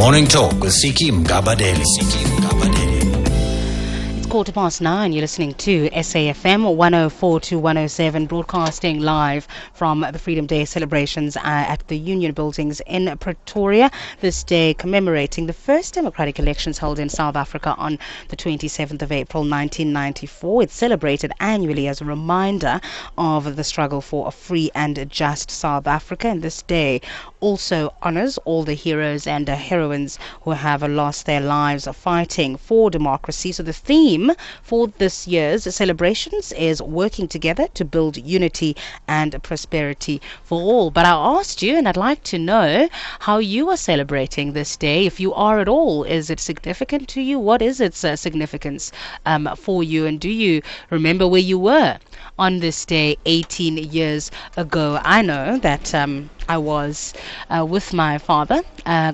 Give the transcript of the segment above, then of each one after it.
Morning Talk with Siki Mgabadeli. It's 9:15. You're listening to SAFM 104 to 107, broadcasting live from the Freedom Day celebrations at the Union Buildings in Pretoria. This day commemorating the first democratic elections held in South Africa on the 27th of April 1994. It's celebrated annually as a reminder of the struggle for a free and just South Africa. And this day also honors all the heroes and heroines who have lost their lives fighting for democracy. So the theme for this year's celebrations is working together to build unity and prosperity for all. But I asked you, and I'd like to know how you are celebrating this day, if you are at all. Is it significant to you? What is its significance for you? And do you remember where you were on this day 18 years ago? I know that I was with my father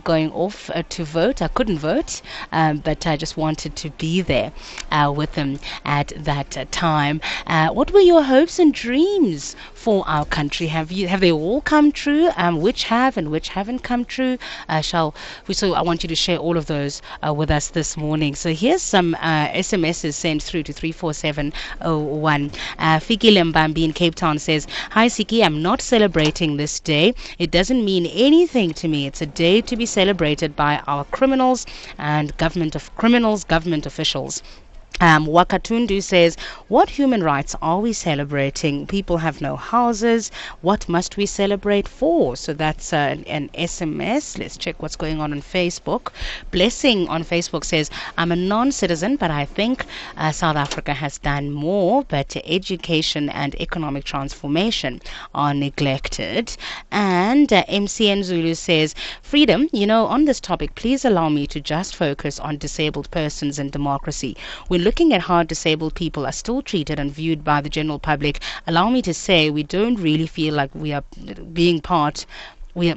going off to vote. I couldn't vote, but I just wanted to be there with him at that time. What were your hopes and dreams for our country? Have they all come true? Which have and which haven't come true? So I want you to share all of those with us this morning. So here's some SMSs sent through to 34701. Fiki Lembambi in Cape Town says, "Hi Siki, I'm not celebrating this day. It doesn't mean anything to me. It's a day to be celebrated by our criminals and government officials." Wakatundu says, "What human rights are we celebrating? People have no houses. What must we celebrate for?" So that's an SMS. Let's check what's going on Facebook. Blessing on Facebook says, "I'm a non-citizen, but I think South Africa has done more, but education and economic transformation are neglected." And MCN Zulu says, "Freedom, on this topic, please allow me to just focus on disabled persons and democracy. We're looking at how disabled people are still treated and viewed by the general public. Allow me to say we don't really feel like we are being part. We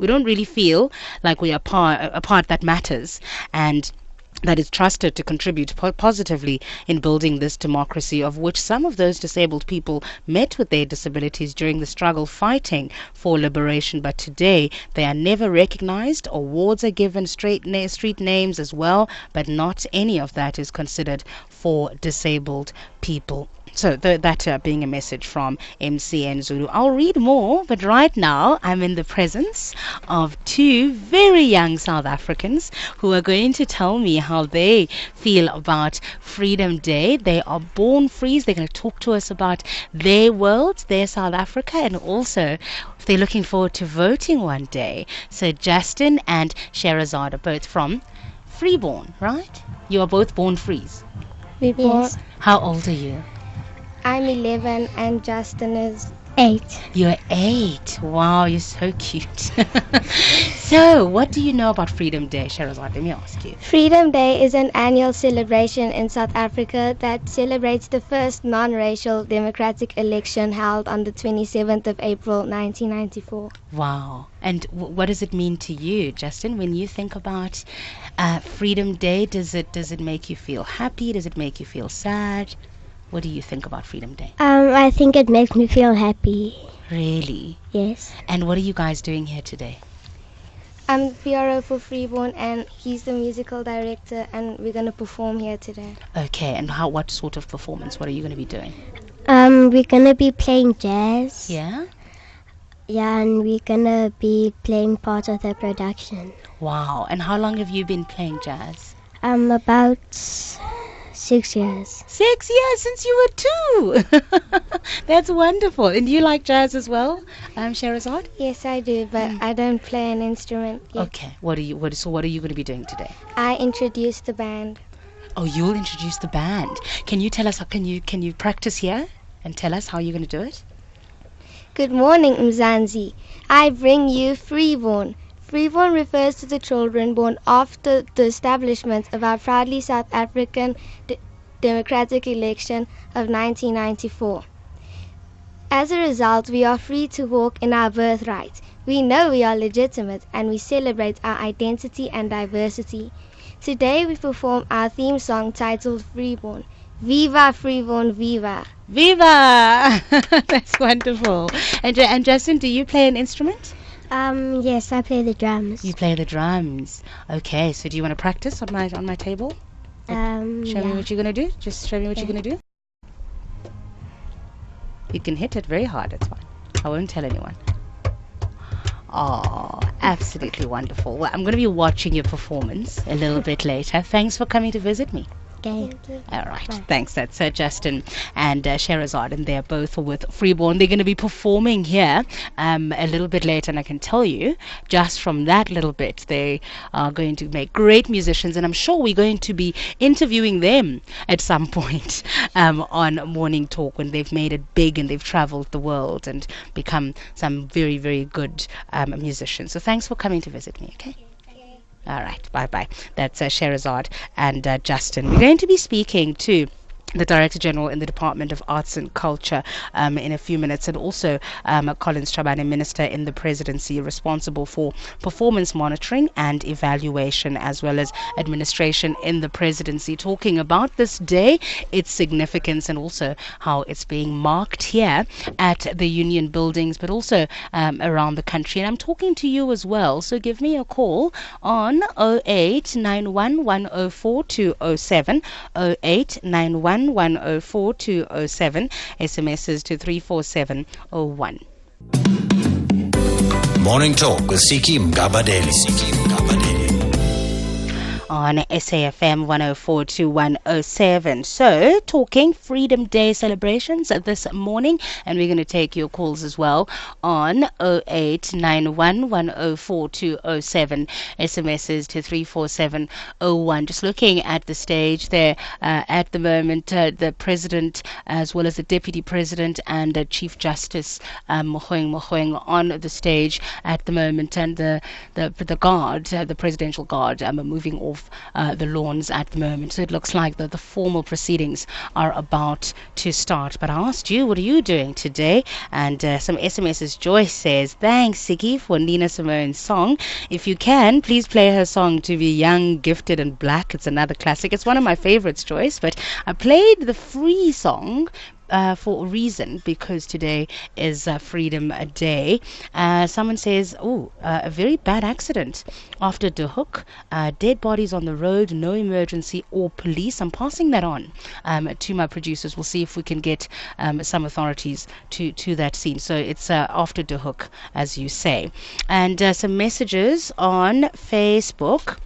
don't really feel like we are a part that matters and that is trusted to contribute positively in building this democracy, of which some of those disabled people met with their disabilities during the struggle fighting for liberation, but today they are never recognized. Awards are given, street names as well, but not any of that is considered for disabled people." So that being a message from MCN Zulu. I'll read more, but right now I'm in the presence of two very young South Africans who are going to tell me how they feel about Freedom Day. They are born free. They're going to talk to us about their world, their South Africa, and also they're looking forward to voting one day. So Justine and Sheherezad are both from Freeborn, right? You are both born frees. Yes. How old are you? I'm 11 and Justin is 8. You're 8. Wow, you're so cute. So, what do you know about Freedom Day, Sheherezad? Let me ask you. Freedom Day is an annual celebration in South Africa that celebrates the first non-racial democratic election held on the 27th of April 1994. Wow. And what does it mean to you, Justine, when you think about Freedom Day? Does it make you feel happy? Does it make you feel sad? What do you think about Freedom Day? I think it makes me feel happy. Really? Yes. And what are you guys doing here today? I'm the PRO for Freeborn and he's the musical director and we're going to perform here today. Okay, and what sort of performance? What are you going to be doing? We're going to be playing jazz. Yeah? Yeah, and we're going to be playing part of the production. Wow. And how long have you been playing jazz? About 6 years. 6 years since you were 2. That's wonderful. And you like jazz as well, Sheherezad? Yes, I do, but I don't play an instrument yet. Okay. What are you going to be doing today? I introduce the band. Oh, you'll introduce the band. Can you tell us? Can you practice here and tell us how you're going to do it? Good morning, Mzansi. I bring you Freeborn. Freeborn refers to the children born after the establishment of our proudly South African democratic election of 1994. As a result, we are free to walk in our birthright. We know we are legitimate and we celebrate our identity and diversity. Today we perform our theme song titled Freeborn. Viva Freeborn, viva! Viva! That's wonderful. And Justine, do you play an instrument? Yes, I play the drums. You play the drums. Okay, so do you want to practice on my table? Show me what you're gonna do. Just show me what you're gonna do. You can hit it very hard, it's fine. I won't tell anyone. Oh, absolutely wonderful. Well, I'm going to be watching your performance a little bit later. Thanks for coming to visit me. Okay. All right, thanks. That's Justine and Sheherezad, and they're both with Freeborn. They're going to be performing here a little bit later, and I can tell you, just from that little bit, they are going to make great musicians, and I'm sure we're going to be interviewing them at some point on Morning Talk when they've made it big and they've traveled the world and become some very, very good musicians. So thanks for coming to visit me, okay? All right, bye-bye. That's Sheherezad and Justine. We're going to be speaking to the Director General in the Department of Arts and Culture in a few minutes, and also Collins Chabane, Minister in the Presidency responsible for performance monitoring and evaluation, as well as administration in the Presidency, talking about this day, its significance, and also how it's being marked here at the Union Buildings, but also around the country. And I'm talking to you as well, so give me a call on 0891 104 207, 0891 104 207, SMSs to 34701. Morning Talk with Siki Mgabadeli. On SAFM 104 to 107. So, talking Freedom Day celebrations this morning, and we're going to take your calls as well on 0891 104 207, SMSs to 34701. Just looking at the stage there at the moment, the President as well as the Deputy President and Chief Justice Mogoeng on the stage at the moment, and the guard, the Presidential Guard, moving off the lawns at the moment. So it looks like the formal proceedings are about to start. But I asked you, what are you doing today? And some SMSs. Joyce says, thanks, Siki, for Nina Simone's song. If you can, please play her song To Be Young, Gifted and Black. It's another classic. It's one of my favorites, Joyce. But I played the free song for a reason, because today is Freedom Day. Someone says, a very bad accident after De Hoek, dead bodies on the road, no emergency or police. I'm passing that on to my producers. We'll see if we can get some authorities to that scene. So it's after De Hoek, as you say. And some messages on Facebook.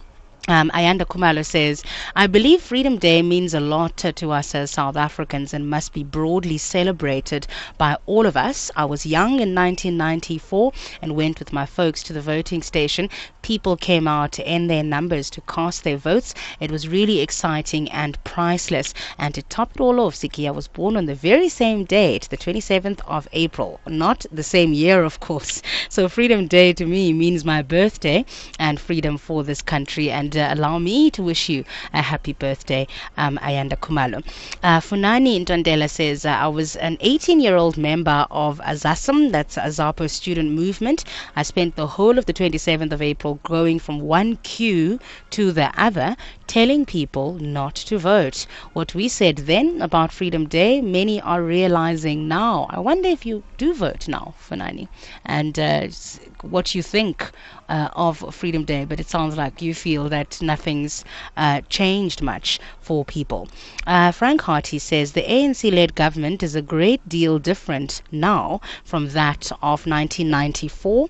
Ayanda Kumalo says, I believe Freedom Day means a lot to us as South Africans and must be broadly celebrated by all of us. I was young in 1994 and went with my folks to the voting station. People came out in their numbers to cast their votes. It was really exciting and priceless. And to top it all off, Siki, I was born on the very same date, the 27th of April. Not the same year, of course. So Freedom Day to me means my birthday and freedom for this country. And allow me to wish you a happy birthday, Ayanda Kumalo. Funani Ntondela says, I was an 18-year-old member of AZASM, that's AZAPO student movement. I spent the whole of the 27th of April going from one queue to the other, telling people not to vote. What we said then about Freedom Day, many are realizing now. I wonder if you do vote now, Funani, and what you think of Freedom Day. But it sounds like you feel that nothing's changed much for people. Frank Harty says the ANC-led government is a great deal different now from that of 1994.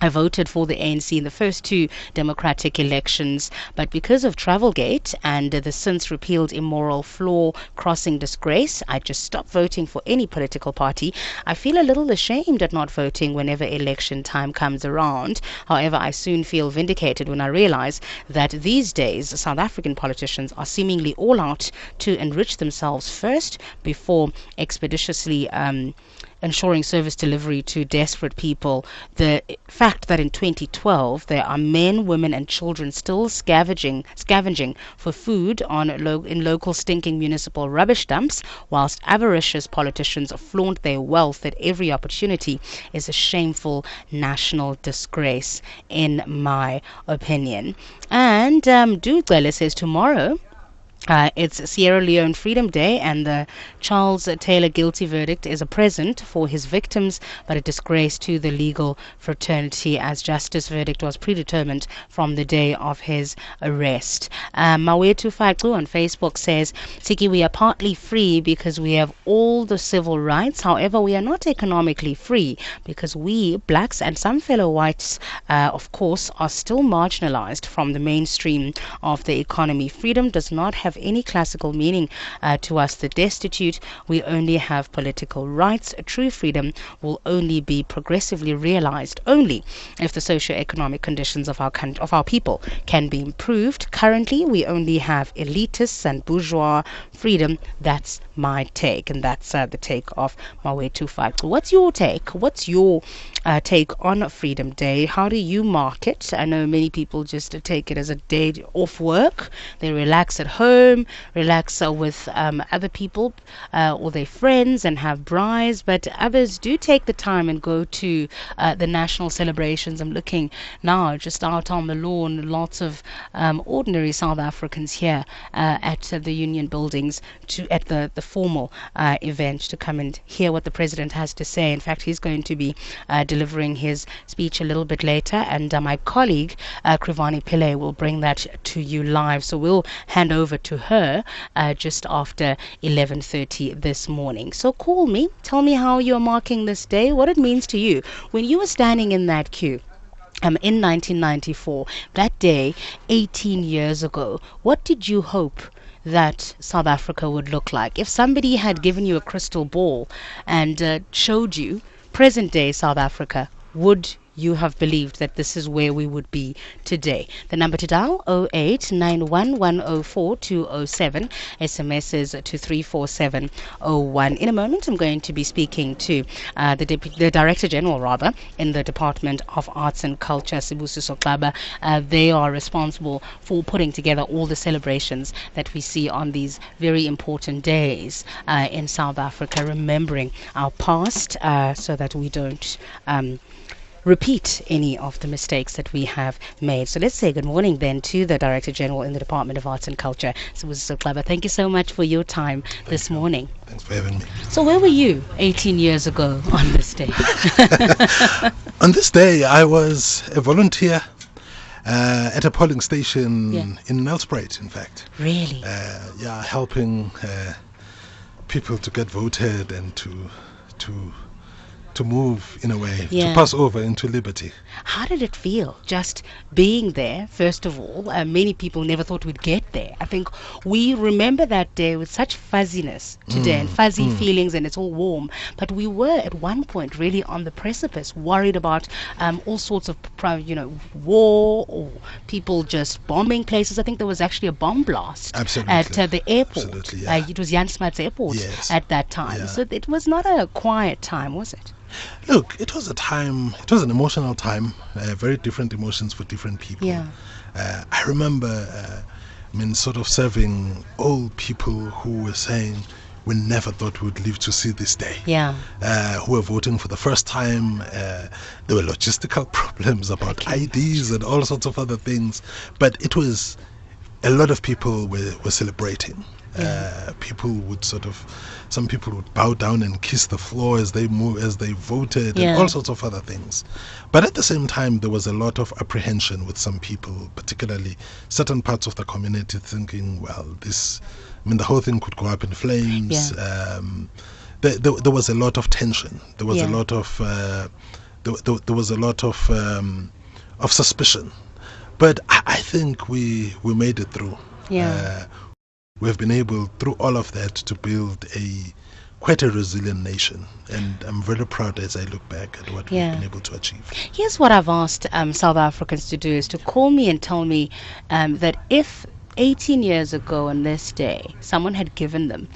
I voted for the ANC in the first two democratic elections, but because of Travelgate and the since repealed immoral floor crossing disgrace, I just stopped voting for any political party. I feel a little ashamed at not voting whenever election time comes around. However, I soon feel vindicated when I realize that these days South African politicians are seemingly all out to enrich themselves first before expeditiously ensuring service delivery to desperate people. The fact that in 2012 there are men, women and children still scavenging for food in local stinking municipal rubbish dumps, whilst avaricious politicians flaunt their wealth at every opportunity, is a shameful national disgrace, in my opinion. And Dudzele says tomorrow It's Sierra Leone Freedom Day, and the Charles Taylor guilty verdict is a present for his victims, but a disgrace to the legal fraternity, as justice verdict was predetermined from the day of his arrest. Mawetu Faiku on Facebook says, Tiki, we are partly free because we have all the civil rights. However, we are not economically free because we, blacks and some fellow whites, of course, are still marginalized from the mainstream of the economy. Freedom does not have any classical meaning to us, the destitute. We only have political rights. True freedom will only be progressively realized only if the socio-economic conditions of our people can be improved. Currently, we only have elitists and bourgeois freedom. That's my take, and that's the take of Mawetu Faiku. What's your take? What's your take on Freedom Day? How do you mark it? I know many people just take it as a day off work. They relax at home, relax with other people or their friends and have braais, but others do take the time and go to the national celebrations. I'm looking now just out on the lawn, lots of ordinary South Africans here at the Union Buildings at the formal event to come and hear what the president has to say. In fact, he's going to be delivering his speech a little bit later, and my colleague Krivani Pillay will bring that to you live. So we'll hand over to her just after 11:30 this morning. So call me, tell me how you're marking this day, what it means to you. When you were standing in that queue in 1994, that day 18 years ago, what did you hope that South Africa would look like? If somebody had given you a crystal ball and showed you present day South Africa, would you have believed that this is where we would be today? The number to dial 0891104207. SMS is to 34701. In a moment, I'm going to be speaking to the Director General, in the Department of Arts and Culture, Sibusiso Soklaba. They are responsible for putting together all the celebrations that we see on these very important days in South Africa, remembering our past so that we don't repeat any of the mistakes that we have made. So let's say good morning then to the Director General in the Department of Arts and Culture, Sibusiso Soklaba. Thank you so much for your time this morning. Thanks for having me. So where were you 18 years ago on this day? On this day, I was a volunteer at a polling station in Nelspruit, in fact. Really? Helping people to get voted and to move in a way, to pass over into liberty. How did it feel just being there? First of all, many people never thought we'd get there. I think we remember that day with such fuzziness today and fuzzy feelings, and it's all warm. But we were at one point really on the precipice, worried about all sorts of war or people just bombing places. I think there was actually a bomb blast at the airport. Absolutely, it was Jan Smuts Airport at that time. Yeah. So it was not a quiet time, was it? Look, it was an emotional time, very different emotions for different people. Yeah. I remember, sort of serving old people who were saying, we never thought we would live to see this day. Yeah. Who were voting for the first time. There were logistical problems about IDs and all sorts of other things. But it was, a lot of people were celebrating. Some people would bow down and kiss the floor as they voted, and all sorts of other things. But at the same time, there was a lot of apprehension with some people, particularly certain parts of the community, thinking, well, the whole thing could go up in flames. There was a lot of tension. There was a lot of there was a lot of suspicion. But I think we made it through. We have been able, through all of that, to build quite a resilient nation, and I'm very proud as I look back at what we've been able to achieve. Here's what I've asked South Africans to do, is to call me and tell me that if 18 years ago on this day someone had given them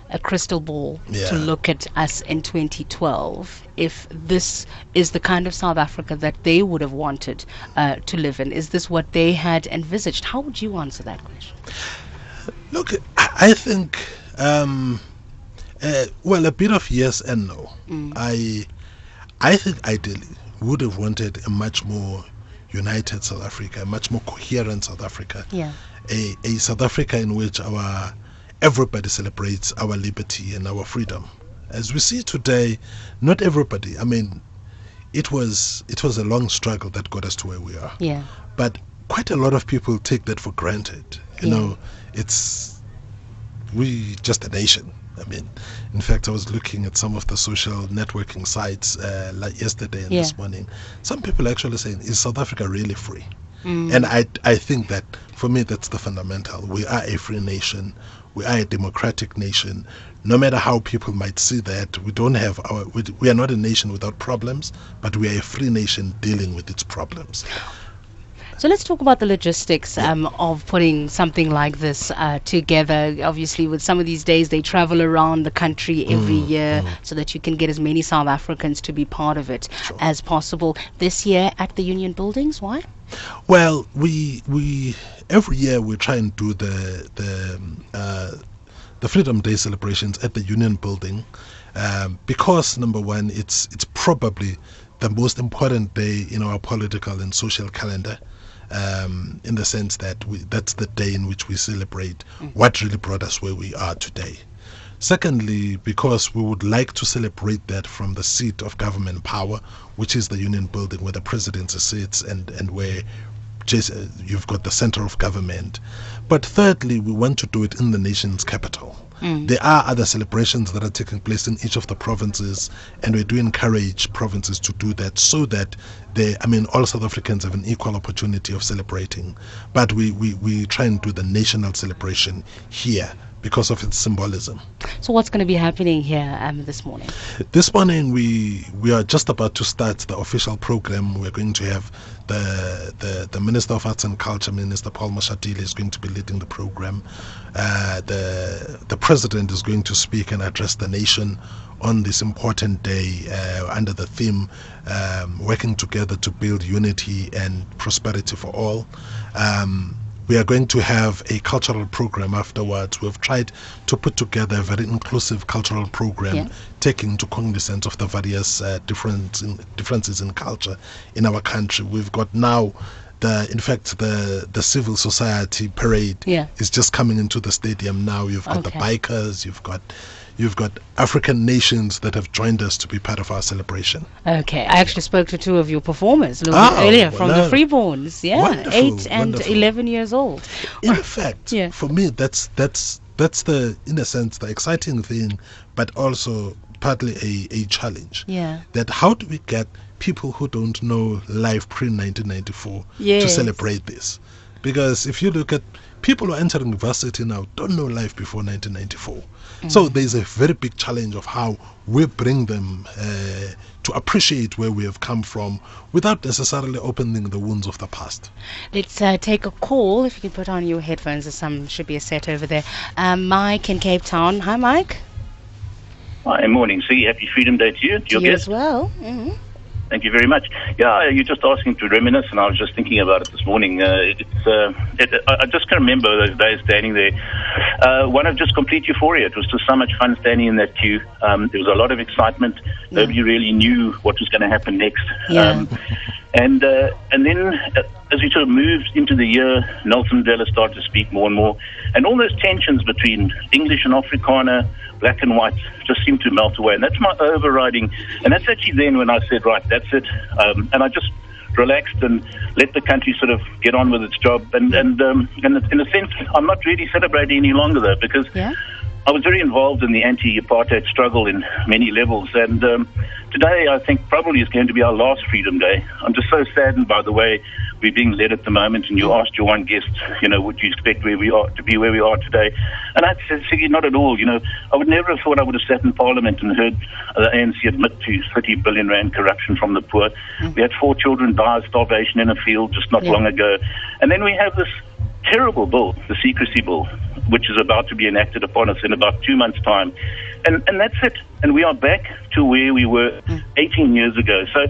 a crystal ball to look at us in 2012, if this is the kind of South Africa that they would have wanted to live in, is this what they had envisaged? How would you answer that question? Look, I think, a bit of yes and no. I think ideally would have wanted a much more united South Africa, a much more coherent South Africa, Yeah. a South Africa in which everybody celebrates our liberty and our freedom. As we see today, not everybody. I mean, it was a long struggle that got us to where we are. Yeah. But quite a lot of people take that for granted. You know, we just a nation. I mean, in fact, I was looking at some of the social networking sites like yesterday and this morning. Some people are actually saying, is South Africa really free? And I think that, for me, that's the fundamental. We are a free nation. We are a democratic nation. No matter how people might see that, we are not a nation without problems, but we are a free nation dealing with its problems. So let's talk about the logistics of putting something like this together. Obviously, with some of these days, they travel around the country every year so that you can get as many South Africans to be part of it as possible. This year at the Union Buildings, why? Well, we every year we try and do the Freedom Day celebrations at the Union Building because, number one, it's probably the most important day in our political and social calendar. In the sense that that's the day in which we celebrate what really brought us where we are today. Secondly, because we would like to celebrate that from the seat of government power, which is the Union Building, where the presidency sits and where you've got the center of government. But thirdly, we want to do it in the nation's capital. There are other celebrations that are taking place in each of the provinces, and we do encourage provinces to do that so that all South Africans have an equal opportunity of celebrating. But we try and do the national celebration here because of its symbolism. So what's going to be happening here this morning? This morning we are just about to start the official program. We're going to have the Minister of Arts and Culture, Minister Paul Mashatile, is going to be leading the program. The President is going to speak and address the nation on this important day under the theme working together to build unity and prosperity for all. We are going to have a cultural program afterwards. We've tried to put together a very inclusive cultural program, taking into cognizance of the various differences in culture in our country. We've got now the civil society parade is just coming into the stadium now. You've got the bikers, you've got African nations that have joined us to be part of our celebration. Okay, I actually spoke to two of your performers a little bit earlier from the Freeborns. Yeah, wonderful, 8 and 11 years old. In fact, for me, that's the, in a sense, the exciting thing, but also partly a challenge. Yeah. That how do we get people who don't know life pre-1994 to celebrate this? Because if you look at people who are entering university now, don't know life before 1994. So there's a very big challenge of how we bring them to appreciate where we have come from without necessarily opening the wounds of the past. Let's take a call. If you can put on your headphones, there's some should be a set over there. Mike in Cape Town. Hi, Mike. Hi, morning. See, happy Freedom Day to you. To you as well. Mm-hmm. Thank you very much. Yeah, you're just asking to reminisce, and I was just thinking about it this morning. I just can remember those days standing there. One of just complete euphoria. It was just so much fun standing in that queue. There was a lot of excitement. Nobody really knew what was going to happen next. And then as we sort of moved into the year, Nelson Mandela started to speak more and more. And all those tensions between English and Afrikaner, black and white, just seemed to melt away. And that's my overriding. And that's actually then when I said, right, that's it. And I just relaxed and let the country sort of get on with its job. And in a sense, I'm not really celebrating any longer, though, because I was very involved in the anti-apartheid struggle in many levels. And today, I think, probably is going to be our last Freedom Day. I'm just so saddened by the way we're being led at the moment. And you asked your one guest, would you expect where we are to be where we are today? And I said, Siggy, not at all. I would never have thought I would have sat in Parliament and heard the ANC admit to 30 billion rand corruption from the poor. We had 4 children die of starvation in a field just not long ago. And then we have this terrible bill, the secrecy bill, which is about to be enacted upon us in about 2 months' time. And that's it. And we are back to where we were 18 years ago. So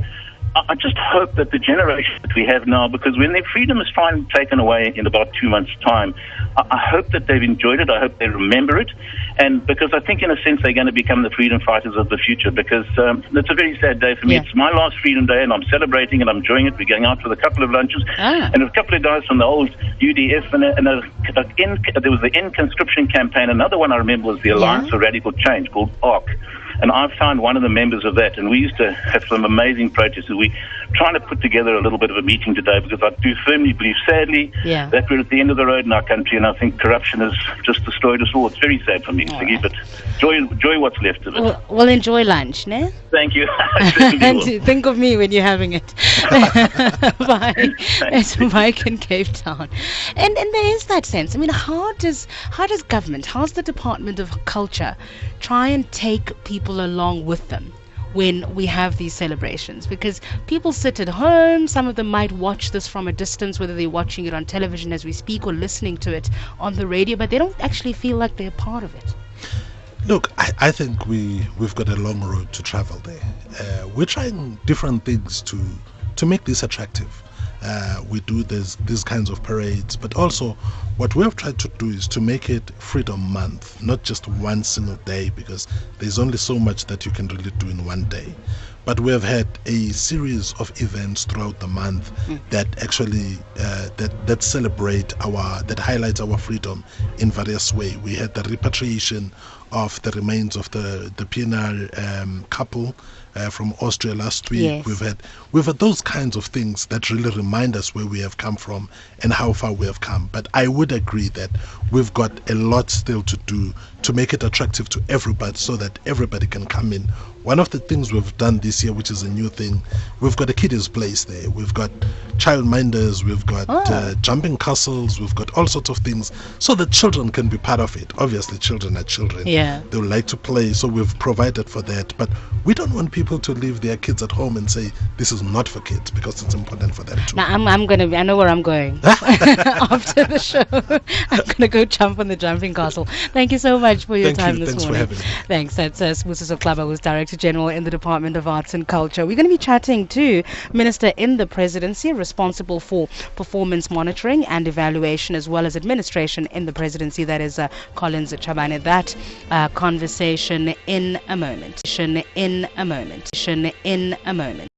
I just hope that the generation that we have now, because when their freedom is finally taken away in about 2 months' time, I hope that they've enjoyed it. I hope they remember it. And because I think, in a sense, they're going to become the freedom fighters of the future, because it's a very sad day for me. Yeah. It's my last Freedom Day, and I'm celebrating and I'm enjoying it. We're going out with a couple of lunches, and a couple of guys from the old UDF, and there was the End Conscription campaign. Another one I remember was the Alliance for Radical Change, called ARC. And I found one of the members of that, and we used to have some amazing protests. We're trying to put together a little bit of a meeting today, because I do firmly believe, sadly, that we're at the end of the road in our country, and I think corruption has just destroyed us all. It's very sad for me. But enjoy what's left of it. Well, enjoy lunch, ne? Thank you. And think of me when you're having it. Bye. It's Mike in Cape Town. And there is that sense. I mean, how does government, how's the Department of Culture try and take people along with them when we have these celebrations? Because people sit at home, some of them might watch this from a distance, whether they're watching it on television as we speak or listening to it on the radio, but they don't actually feel like they're part of it. Look, I think we've got a long road to travel there. We're trying different things to make this attractive. We do these kinds of parades, but also what we have tried to do is to make it Freedom Month, not just one single day, because there's only so much that you can really do in one day. But we have had a series of events throughout the month that actually that celebrate that highlights our freedom in various ways. We had the repatriation of the remains of the PNR couple from Austria last week. Yes. We've had those kinds of things that really remind us where we have come from and how far we have come. But I would agree that we've got a lot still to do to make it attractive to everybody, so that everybody can come in. One of the things we've done this year, which is a new thing, we've got a kiddies place there. We've got childminders, we've got jumping castles, we've got all sorts of things, so that children can be part of it. Obviously, children are children. Yeah. They would like to play, so we've provided for that. But we don't want people to leave their kids at home and say this is not for kids, because it's important for them too. Now I know where I'm going. After the show, I'm gonna go jump on the jumping castle. Thank you so much for your time this morning. Thanks for having me. Thanks. That's Sbusiso Klaba, who's Director General in the Department of Arts and Culture. We're going to be chatting to Minister in the Presidency responsible for performance monitoring and evaluation, as well as administration in the Presidency. That is Collins Chabane. That conversation in a moment. In a moment.